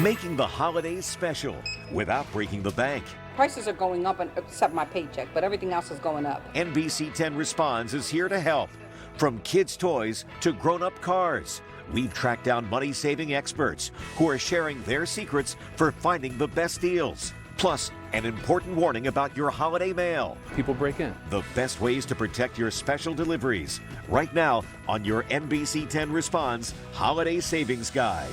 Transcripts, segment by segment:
making the holidays special without breaking the bank. Prices are going up, except my paycheck, but everything else is going up. NBC10 Responds is here to help. From kids' toys to grown-up cars, we've tracked down money-saving experts who are sharing their secrets for finding the best deals. Plus, an important warning about your holiday mail. People break in. The best ways to protect your special deliveries. Right now on your NBC10 Responds Holiday Savings Guide.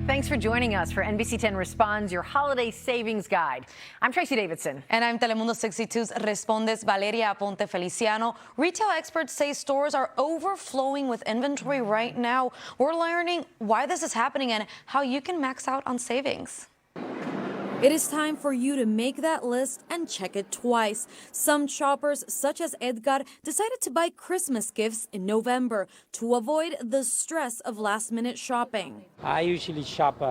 Thanks for joining us for NBC10 Responds, your holiday savings guide. I'm Tracy Davidson. And I'm Telemundo 62's Respondes Valeria Aponte Feliciano. Retail experts say stores are overflowing with inventory right now. We're learning why this is happening and how you can max out on savings. It is time for you to make that list and check it twice. Some shoppers, such as Edgar, decided to buy Christmas gifts in November to avoid the stress of last-minute shopping. I usually shop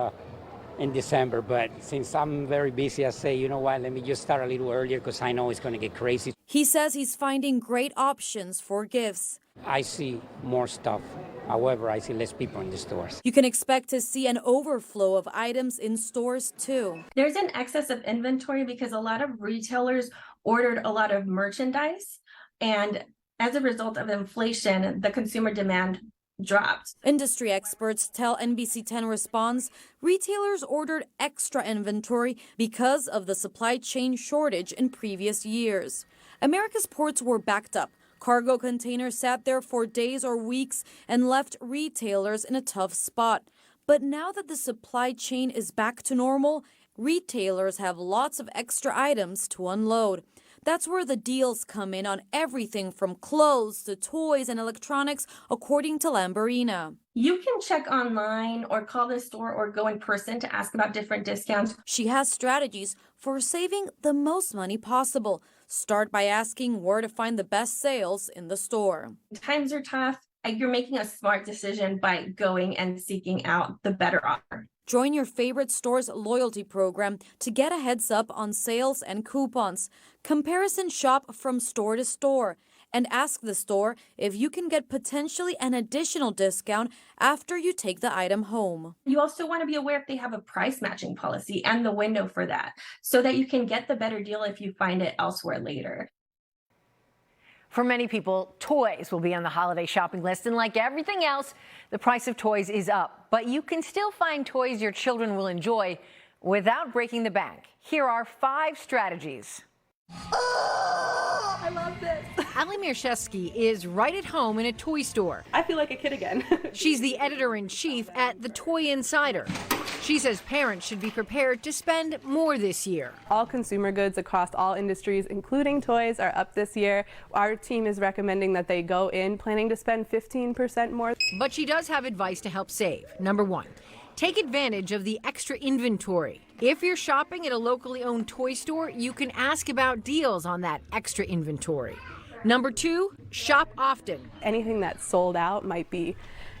in December, but since I'm very busy, I say, you know what, let me just start a little earlier because I know it's going to get crazy. He says he's finding great options for gifts. I see more stuff. However, I see less people in the stores. You can expect to see an overflow of items in stores too. There's an excess of inventory because a lot of retailers ordered a lot of merchandise, and as a result of inflation, the consumer demand dropped. Industry experts tell NBC10 Responds retailers ordered extra inventory because of the supply chain shortage in previous years. America's ports were backed up. Cargo containers sat there for days or weeks and left retailers in a tough spot. But now that the supply chain is back to normal, retailers have lots of extra items to unload. That's where the deals come in on everything from clothes to toys and electronics, according to Lamborina. You can check online or call the store or go in person to ask about different discounts. She has strategies for saving the most money possible. Start by asking where to find the best sales in the store. Times are tough. You're making a smart decision by going and seeking out the better offer. Join your favorite store's loyalty program to get a heads up on sales and coupons. Comparison shop from store to store and ask the store if you can get potentially an additional discount after you take the item home. You also want to be aware if they have a price matching policy and the window for that so that you can get the better deal if you find it elsewhere later. For many people, toys will be on the holiday shopping list, and like everything else, the price of toys is up. But you can still find toys your children will enjoy without breaking the bank. Here are 5 strategies. Oh, I love this. Ali Mirshevsky is right at home in a toy store. I feel like a kid again. She's the editor-in-chief at the Toy Insider. She says parents should be prepared to spend more this year. All consumer goods across all industries, including toys, are up this year. Our team is recommending that they go in planning to spend 15% more. But she does have advice to help save. Number 1, take advantage of the extra inventory. If you're shopping at a locally owned toy store, you can ask about deals on that extra inventory. Number 2, shop often. Anything that's sold out might be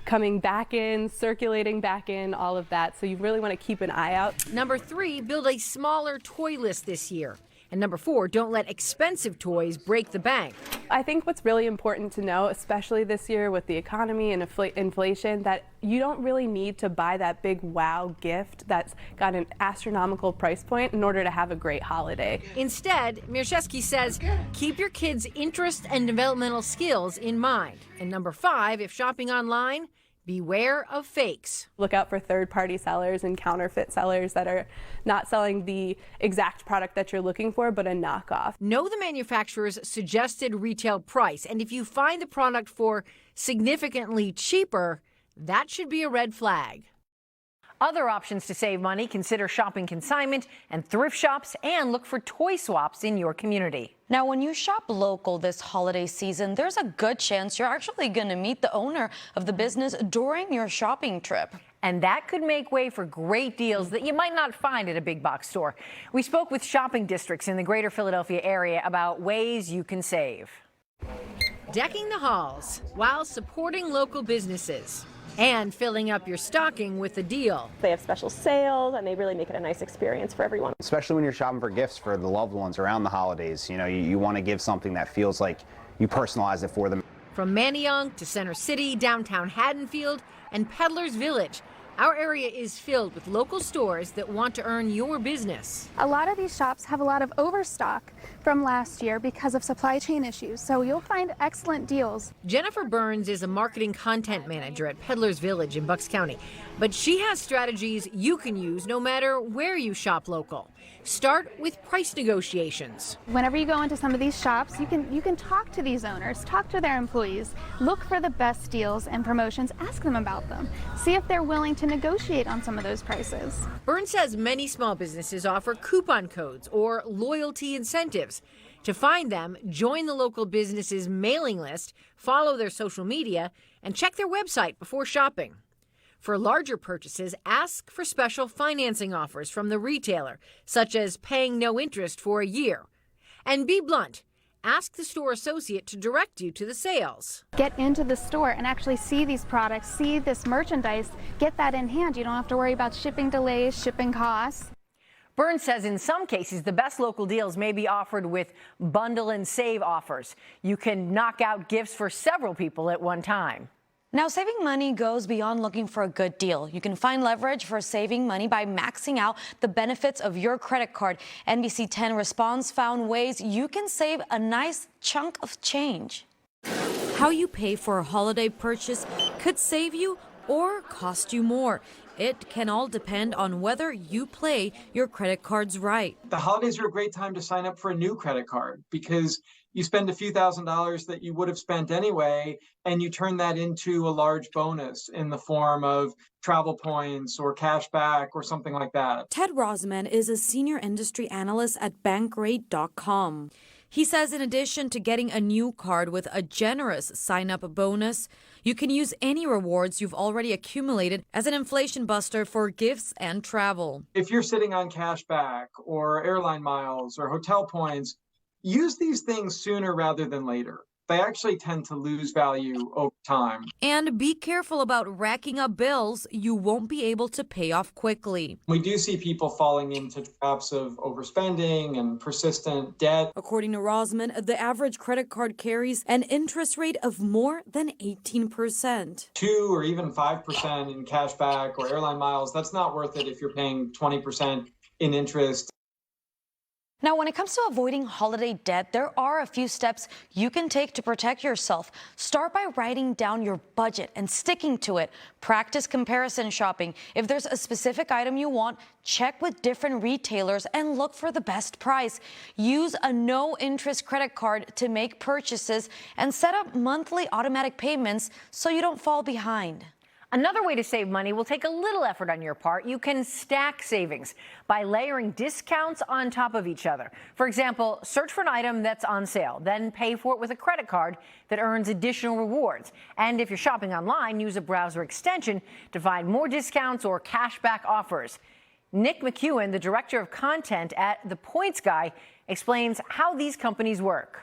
coming back in, circulating back in, all of that. So you really want to keep an eye out. Number 3, build a smaller toy list this year. And number 4, don't let expensive toys break the bank. I think what's really important to know, especially this year with the economy and inflation, that you don't really need to buy that big wow gift that's got an astronomical price point in order to have a great holiday. Instead, Mirshevsky says, keep your kids' interests and developmental skills in mind. And number 5, if shopping online, beware of fakes. Look out for third-party sellers and counterfeit sellers that are not selling the exact product that you're looking for, but a knockoff. Know the manufacturer's suggested retail price, and if you find the product for significantly cheaper, that should be a red flag. Other options to save money: consider shopping consignment and thrift shops, and look for toy swaps in your community. Now, when you shop local this holiday season, there's a good chance you're actually going to meet the owner of the business during your shopping trip. And that could make way for great deals that you might not find at a big box store. We spoke with shopping districts in the greater Philadelphia area about ways you can save. Decking the halls while supporting local businesses and filling up your stocking with a deal. They have special sales and they really make it a nice experience for everyone. Especially when you're shopping for gifts for the loved ones around the holidays. You know, you want to give something that feels like you personalize it for them. From Manayunk to Center City, downtown Haddonfield, and Peddler's Village, Our area is filled with local stores that want to earn your business. A lot of these shops have a lot of overstock from last year because of supply chain issues, so you'll find excellent deals. Jennifer Burns is a marketing content manager at Peddler's Village in Bucks County, but she has strategies you can use no matter where you shop local. Start with price negotiations. Whenever you go into some of these shops, you can talk to these owners, talk to their employees, look for the best deals and promotions, ask them about them, see if they're willing to negotiate on some of those prices. Burns says many small businesses offer coupon codes or loyalty incentives. To find them, join the local business's mailing list, follow their social media, and check their website before shopping. For larger purchases, ask for special financing offers from the retailer, such as paying no interest for a year. And be blunt. Ask the store associate to direct you to the sales. Get into the store and actually see these products, see this merchandise, get that in hand. You don't have to worry about shipping delays, shipping costs. Burns says in some cases, the best local deals may be offered with bundle and save offers. You can knock out gifts for several people at one time. Now, saving money goes beyond looking for a good deal. You can find leverage for saving money by maxing out the benefits of your credit card. NBC10 Responds found ways you can save a nice chunk of change. How you pay for a holiday purchase could save you or cost you more. It can all depend on whether you play your credit cards right. The holidays are a great time to sign up for a new credit card because you spend a few $1,000s that you would have spent anyway, and you turn that into a large bonus in the form of travel points or cash back or something like that. Ted Rosman is a senior industry analyst at Bankrate.com. He says in addition to getting a new card with a generous sign-up bonus, you can use any rewards you've already accumulated as an inflation buster for gifts and travel. If you're sitting on cash back or airline miles or hotel points, use these things sooner rather than later. They actually tend to lose value over time. And be careful about racking up bills you won't be able to pay off quickly. We do see people falling into traps of overspending and persistent debt. According to Rosman, the average credit card carries an interest rate of more than 18%. 2 or even 5% in cash back or airline miles, that's not worth it if you're paying 20% in interest. Now, when it comes to avoiding holiday debt, there are a few steps you can take to protect yourself. Start by writing down your budget and sticking to it. Practice comparison shopping. If there's a specific item you want, check with different retailers and look for the best price. Use a no-interest credit card to make purchases and set up monthly automatic payments so you don't fall behind. Another way to save money will take a little effort on your part. You can stack savings by layering discounts on top of each other. For example, search for an item that's on sale, then pay for it with a credit card that earns additional rewards. And if you're shopping online, use a browser extension to find more discounts or cashback offers. Nick McEwen, the director of content at The Points Guy, explains how these companies work.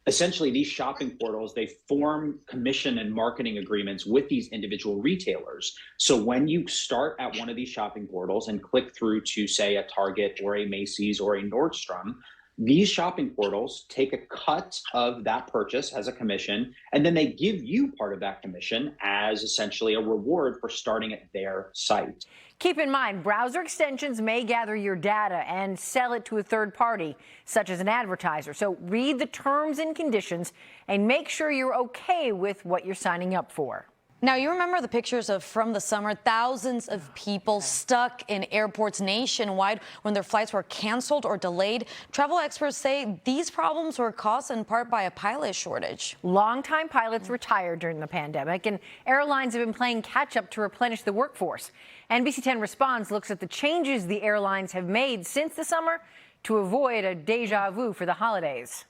Essentially, these shopping portals, they form commission and marketing agreements with these individual retailers. So when you start at one of these shopping portals and click through to, say, a Target or a Macy's or a Nordstrom, these shopping portals take a cut of that purchase as a commission, and then they give you part of that commission as essentially a reward for starting at their site. Keep in mind, browser extensions may gather your data and sell it to a third party, such as an advertiser. So read the terms and conditions and make sure you're okay with what you're signing up for. Now, you remember the pictures of from the summer, thousands of people stuck in airports nationwide when their flights were canceled or delayed. Travel experts say these problems were caused in part by a pilot shortage. Longtime pilots retired during the pandemic, and airlines have been playing catch up to replenish the workforce. NBC10 Responds looks at the changes the airlines have made since the summer to avoid a deja vu for the holidays.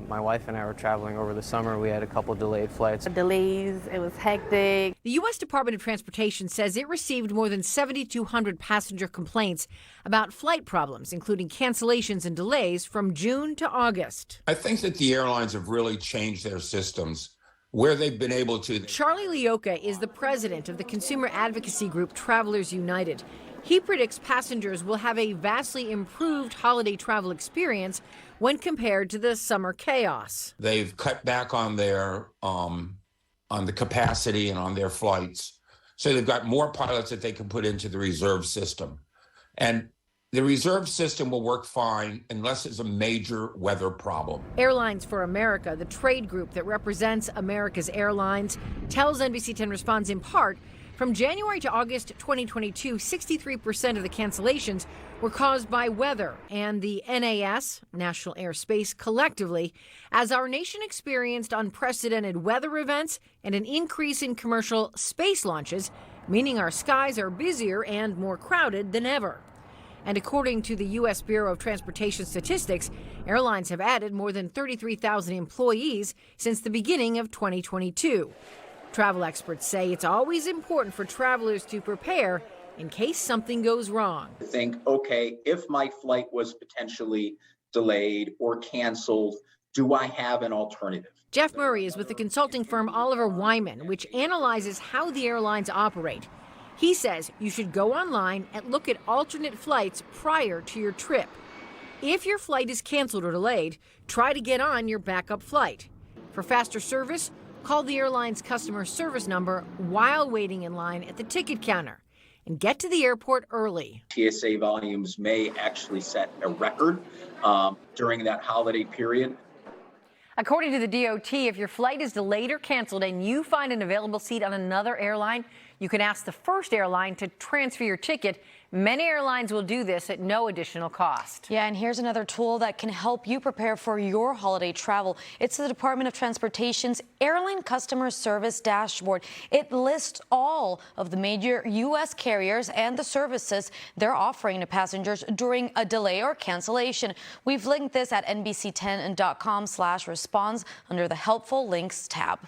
My wife and I were traveling over the summer. We had a couple delayed flights. Delays, it was hectic. The U.S. Department of Transportation says it received more than 7,200 passenger complaints about flight problems, including cancellations and delays from June to August. I think that the airlines have really changed their systems where they've been able to. Charlie Leoka is the president of the consumer advocacy group Travelers United. He predicts passengers will have a vastly improved holiday travel experience when compared to the summer chaos. They've cut back on their on the capacity and on their flights. So they've got more pilots that they can put into the reserve system. And the reserve system will work fine unless there's a major weather problem. Airlines for America, the trade group that represents America's airlines, tells NBC10 Responds in part, from January to August 2022, 63% of the cancellations were caused by weather, and the NAS, National Airspace, collectively, as our nation experienced unprecedented weather events and an increase in commercial space launches, meaning our skies are busier and more crowded than ever. And according to the U.S. Bureau of Transportation Statistics, airlines have added more than 33,000 employees since the beginning of 2022. Travel experts say it's always important for travelers to prepare in case something goes wrong. Think, okay, if my flight was potentially delayed or canceled, do I have an alternative? Jeff Murray is with the consulting firm Oliver Wyman, which analyzes how the airlines operate. He says you should go online and look at alternate flights prior to your trip. If your flight is canceled or delayed, try to get on your backup flight. For faster service, call the airline's customer service number while waiting in line at the ticket counter, and get to the airport early. TSA volumes may actually set a record during that holiday period. According to the DOT, if your flight is delayed or canceled and you find an available seat on another airline, you can ask the first airline to transfer your ticket. Many airlines will do this at no additional cost. Yeah, and here's another tool that can help you prepare for your holiday travel. It's the Department of Transportation's Airline Customer Service Dashboard. It lists all of the major U.S. carriers and the services they're offering to passengers during a delay or cancellation. We've linked this at NBC10.com/responds under the Helpful Links tab.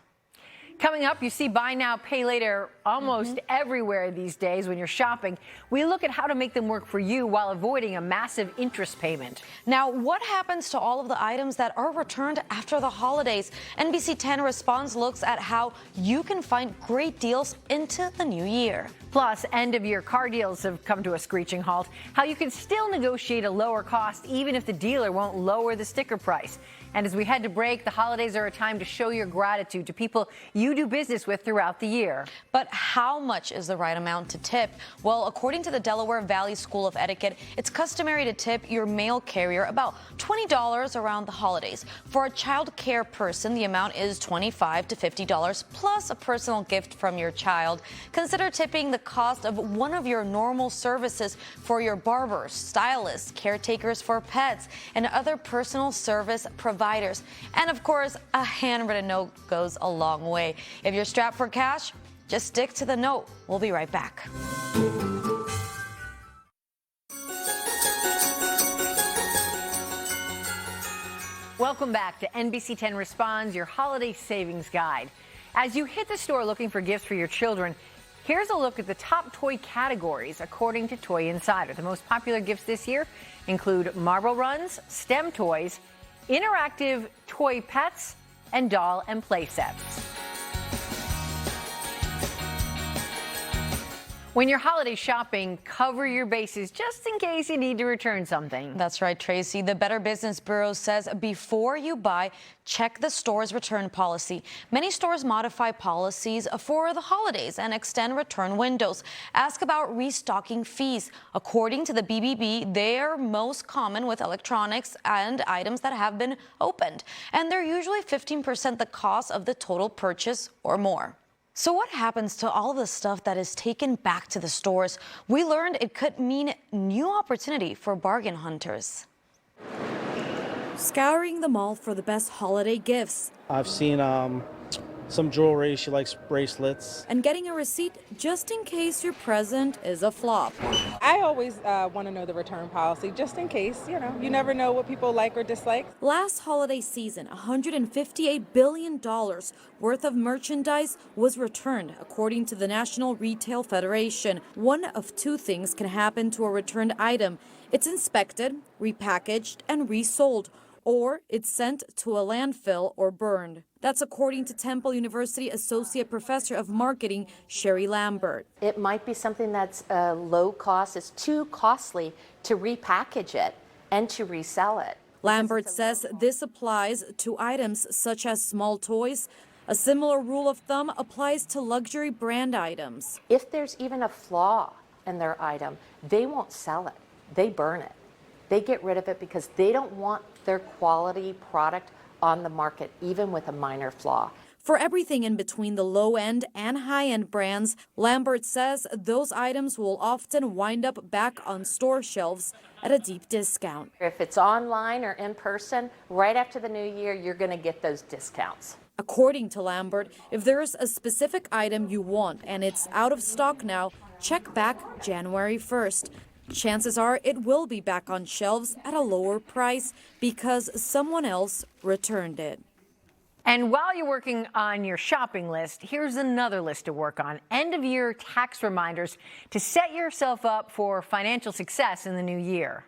Coming up, you see buy now, pay later almost everywhere these days when you're shopping. We look at how to make them work for you while avoiding a massive interest payment. Now, what happens to all of the items that are returned after the holidays? NBC10 Responds looks at how you can find great deals into the new year. Plus, end-of-year car deals have come to a screeching halt. How you can still negotiate a lower cost even if the dealer won't lower the sticker price. And as we head to break, the holidays are a time to show your gratitude to people you do business with throughout the year. But how much is the right amount to tip? Well, according to the Delaware Valley School of Etiquette, it's customary to tip your mail carrier about $20 around the holidays. For a child care person, the amount is $25 to $50 plus a personal gift from your child. Consider tipping the cost of one of your normal services for your barbers, stylists, caretakers for pets, and other personal service providers. And of course, a handwritten note goes a long way. If you're strapped for cash, just stick to the note. We'll be right back. Welcome back to NBC10 Responds, your holiday savings guide. As you hit the store looking for gifts for your children, here's a look at the top toy categories according to Toy Insider. The most popular gifts this year include marble runs, STEM toys, interactive toy pets, and doll and play sets. When you're holiday shopping, cover your bases just in case you need to return something. That's right, Tracy. The Better Business Bureau says before you buy, check the store's return policy. Many stores modify policies for the holidays and extend return windows. Ask about restocking fees. According to the BBB, they're most common with electronics and items that have been opened, and they're usually 15% the cost of the total purchase or more. So what happens to all of the stuff that is taken back to the stores? We learned it could mean new opportunity for bargain hunters. Scouring the mall for the best holiday gifts. I've seen some jewelry. She likes bracelets. And getting a receipt just in case your present is a flop. I always want to know the return policy just in case, you never know what people like or dislike. Last holiday season, $158 billion worth of merchandise was returned, according to the National Retail Federation. One of two things can happen to a returned item. It's inspected, repackaged, and resold, or it's sent to a landfill or burned. That's according to Temple University Associate Professor of Marketing, Sherry Lambert. It might be something that's low cost. It's too costly to repackage it and to resell it. Lambert says this applies to items such as small toys, A similar rule of thumb applies to luxury brand items. If there's even a flaw in their item, they won't sell it. They burn it. They get rid of it because they don't want their quality product on the market, even with a minor flaw. For everything in between the low-end and high-end brands, Lambert says those items will often wind up back on store shelves at a deep discount. If it's online or in person, right after the new year, you're going to get those discounts. According to Lambert, if there's a specific item you want and it's out of stock now, check back January 1st. Chances are it will be back on shelves at a lower price because someone else returned it. And while you're working on your shopping list, here's another list to work on. End-of-year tax reminders to set yourself up for financial success in the new year.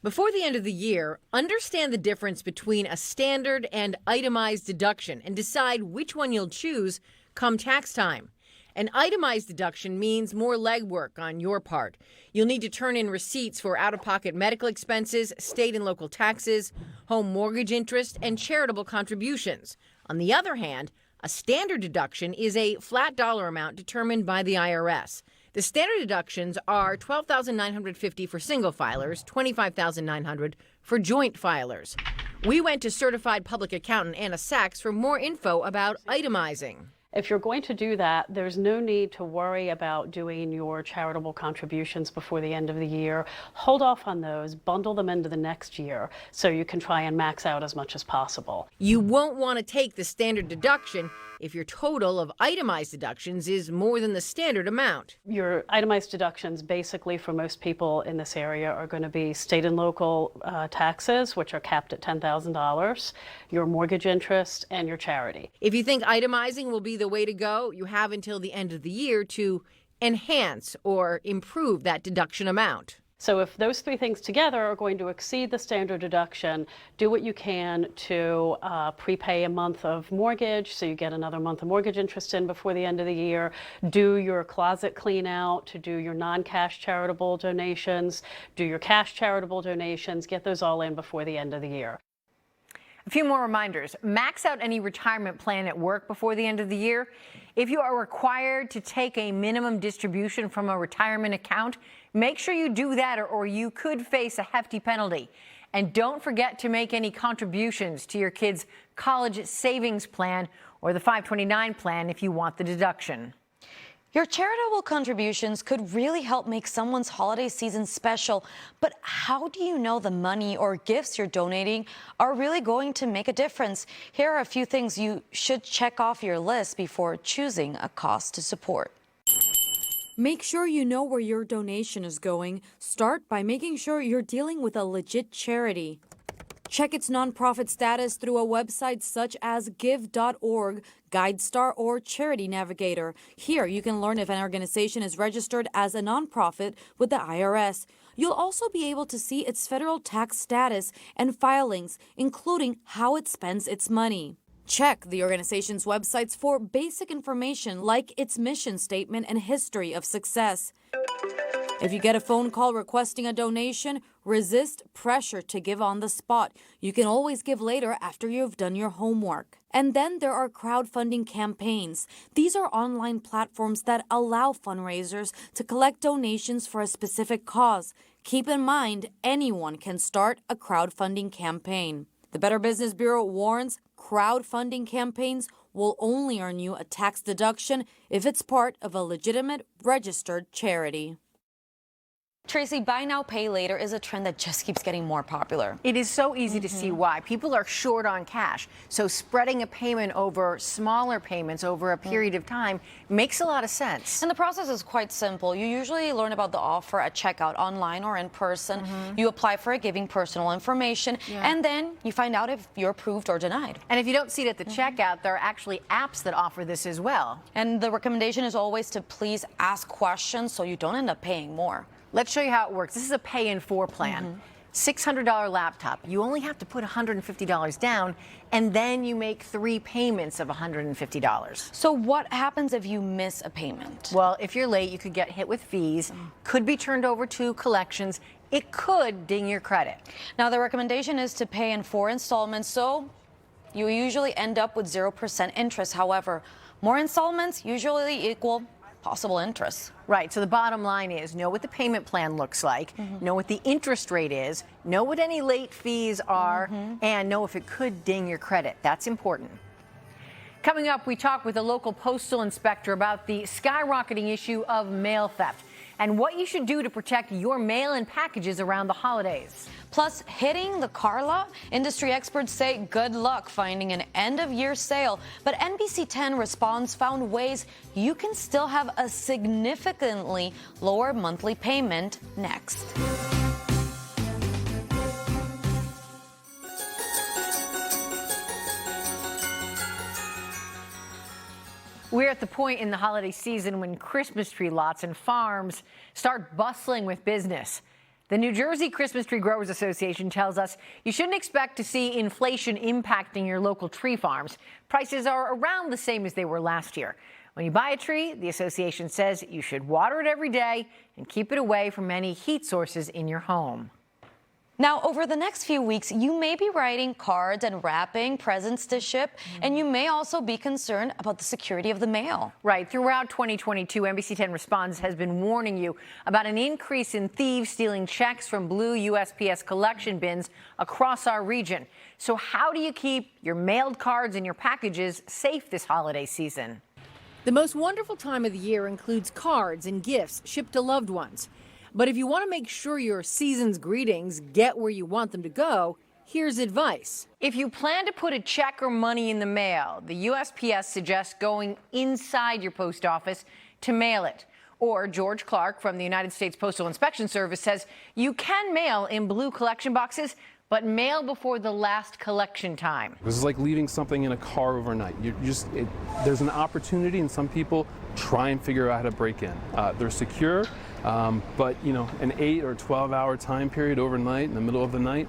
Before the end of the year, understand the difference between a standard and itemized deduction and decide which one you'll choose come tax time. An itemized deduction means more legwork on your part. You'll need to turn in receipts for out-of-pocket medical expenses, state and local taxes, home mortgage interest, and charitable contributions. On the other hand, a standard deduction is a flat dollar amount determined by the IRS. The standard deductions are $12,950 for single filers, $25,900 for joint filers. We went to certified public accountant Anna Sachs for more info about itemizing. If you're going to do that, there's no need to worry about doing your charitable contributions before the end of the year. Hold off on those, bundle them into the next year so you can try and max out as much as possible. You won't want to take the standard deduction if your total of itemized deductions is more than the standard amount. Your itemized deductions, basically for most people in this area, are going to be state and local taxes, which are capped at $10,000, your mortgage interest, and your charity. If you think itemizing will be the way to go, you have until the end of the year to enhance or improve that deduction amount. So if those three things together are going to exceed the standard deduction, do what you can to prepay a month of mortgage so you get another month of mortgage interest in before the end of the year. Do your closet clean out to do your non-cash charitable donations. Do your cash charitable donations. Get those all in before the end of the year. A few more reminders. Max out any retirement plan at work before the end of the year. If you are required to take a minimum distribution from a retirement account, make sure you do that or you could face a hefty penalty. And don't forget to make any contributions to your kids' college savings plan or the 529 plan if you want the deduction. Your charitable contributions could really help make someone's holiday season special, but how do you know the money or gifts you're donating are really going to make a difference? Here are a few things you should check off your list before choosing a cause to support. Make sure you know where your donation is going. Start by making sure you're dealing with a legit charity. Check its nonprofit status through a website such as give.org, GuideStar, or Charity Navigator. Here, you can learn if an organization is registered as a nonprofit with the IRS. You'll also be able to see its federal tax status and filings, including how it spends its money. Check the organization's websites for basic information like its mission statement and history of success. If you get a phone call requesting a donation, resist pressure to give on the spot. You can always give later after you've done your homework. And then there are crowdfunding campaigns. These are online platforms that allow fundraisers to collect donations for a specific cause. Keep in mind, anyone can start a crowdfunding campaign. The Better Business Bureau warns crowdfunding campaigns will only earn you a tax deduction if it's part of a legitimate registered charity. Tracy, buy now, pay later is a trend that just keeps getting more popular. It is so easy to see why. People are short on cash. So spreading a payment over smaller payments over a period of time makes a lot of sense. And the process is quite simple. You usually learn about the offer at checkout, online or in person. You apply for it, giving personal information, and then you find out if you're approved or denied. And if you don't see it at the checkout, there are actually apps that offer this as well. And the recommendation is always to please ask questions so you don't end up paying more. Let's show you how it works. This is a pay-in-4 plan. $600 laptop. You only have to put $150 down, and then you make 3 payments of $150. So what happens if you miss a payment? Well, if you're late, you could get hit with fees, could be turned over to collections. It could ding your credit. Now, the recommendation is to pay in 4 installments, so You usually end up with 0% interest. However, more installments usually equal possible interest. Right. So the bottom line is know what the payment plan looks like, know what the interest rate is, know what any late fees are, and know if it could ding your credit. That's important. Coming up, we talk with a local postal inspector about the skyrocketing issue of mail theft and what you should do to protect your mail and packages around the holidays. Plus, hitting the car lot, industry experts say good luck finding an end-of-year sale. But NBC10 Responds found ways you can still have a significantly lower monthly payment next. We're at the point in the holiday season when Christmas tree lots and farms start bustling with business. The New Jersey Christmas Tree Growers Association tells us you shouldn't expect to see inflation impacting your local tree farms. Prices are around the same as they were last year. When you buy a tree, the association says you should water it every day and keep it away from any heat sources in your home. Now, over the next few weeks, you may be writing cards and wrapping presents to ship, and you may also be concerned about the security of the mail. Right. Throughout 2022, NBC10 Responds has been warning you about an increase in thieves stealing checks from blue USPS collection bins across our region. So how do you keep your mailed cards and your packages safe this holiday season? The most wonderful time of the year includes cards and gifts shipped to loved ones. But if you want to make sure your season's greetings get where you want them to go, here's advice. If you plan to put a check or money in the mail, the USPS suggests going inside your post office to mail it. Or George Clark from the United States Postal Inspection Service says you can mail in blue collection boxes, but mail before the last collection time. This is like leaving something in a car overnight. There's an opportunity, and some people try and figure out how to break in. They're secure, but an 8 or 12-hour time period overnight in the middle of the night,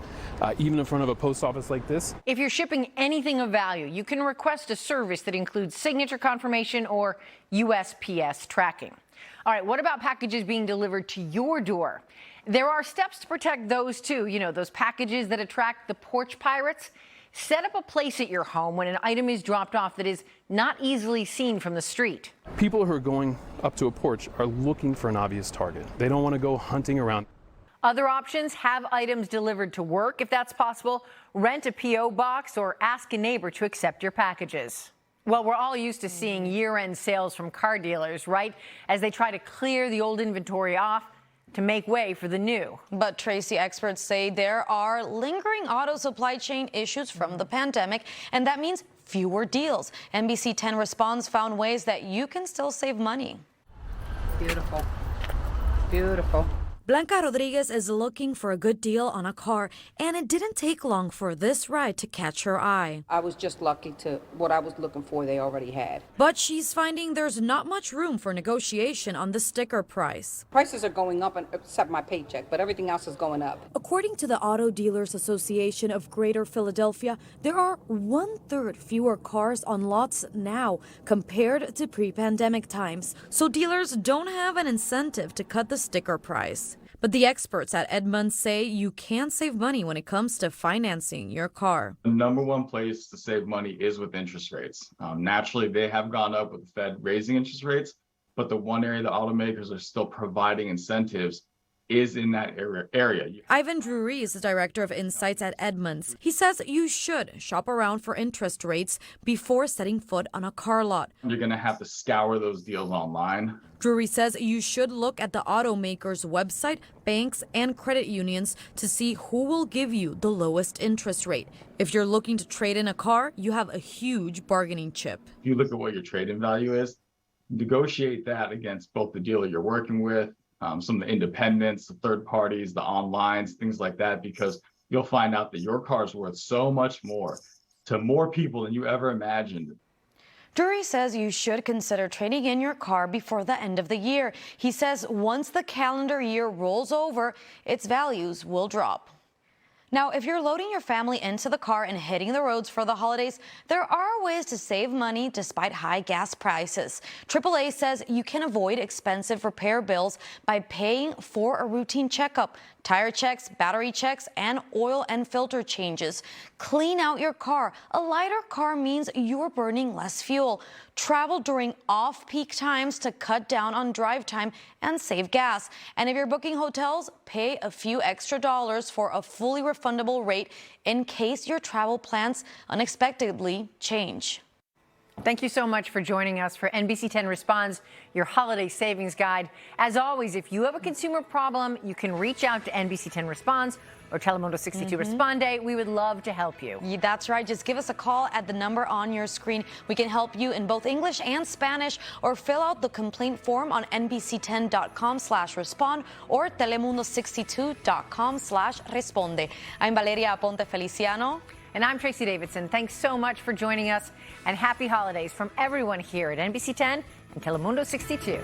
even in front of a post office like this. If you're shipping anything of value, you can request a service that includes signature confirmation or USPS tracking. All right, what about packages being delivered to your door? There are steps to protect those too. Those packages that attract the porch pirates. Set up a place at your home when an item is dropped off that is not easily seen from the street. People who are going up to a porch are looking for an obvious target. They don't want to go hunting around. Other options: have items delivered to work if that's possible, rent a P.O. box, or ask a neighbor to accept your packages. Well, we're all used to seeing year-end sales from car dealers, right? As they try to clear the old inventory off to make way for the new. But Tracy, experts say there are lingering auto supply chain issues from the pandemic, and that means fewer deals. NBC10 Responds found ways that you can still save money. Beautiful. Beautiful. Blanca Rodriguez is looking for a good deal on a car, and it didn't take long for this ride to catch her eye. I was just lucky to what I was looking for, they already had. But she's finding there's not much room for negotiation on the sticker price. Prices are going up, except my paycheck, but everything else is going up. According to the Auto Dealers Association of Greater Philadelphia, there are 1/3 fewer cars on lots now compared to pre-pandemic times. So dealers don't have an incentive to cut the sticker price. But the experts at Edmunds say you can save money when it comes to financing your car. The number one place to save money is with interest rates. Naturally, they have gone up with the Fed raising interest rates, but the one area the automakers are still providing incentives is in that area. Ivan Drury is the director of insights at Edmunds. He says you should shop around for interest rates before setting foot on a car lot. You're going to have to scour those deals online. Drury says you should look at the automaker's website, banks, and credit unions to see who will give you the lowest interest rate. If you're looking to trade in a car, you have a huge bargaining chip. If you look at what your trade-in value is, negotiate that against both the dealer you're working with, some of the independents, the third parties, the onlines, things like that, because you'll find out that your car is worth so much more to more people than you ever imagined. Drury says you should consider trading in your car before the end of the year. He says once the calendar year rolls over, its values will drop. Now, if you're loading your family into the car and hitting the roads for the holidays, there are ways to save money despite high gas prices. AAA says you can avoid expensive repair bills by paying for a routine checkup, tire checks, battery checks, and oil and filter changes. Clean out your car. A lighter car means you're burning less fuel. Travel during off-peak times to cut down on drive time and save gas. And if you're booking hotels, pay a few extra dollars for a fully refundable rate in case your travel plans unexpectedly change. Thank you so much for joining us for NBC10 Responds, your holiday savings guide. As always, if you have a consumer problem, you can reach out to NBC10 Responds or Telemundo 62 Responde. We would love to help you. Yeah, that's right. Just give us a call at the number on your screen. We can help you in both English and Spanish, or fill out the complaint form on NBC10.com/respond or Telemundo62.com/responde. I'm Valeria Aponte Feliciano. And I'm Tracy Davidson. Thanks so much for joining us, and happy holidays from everyone here at NBC10 and Telemundo 62.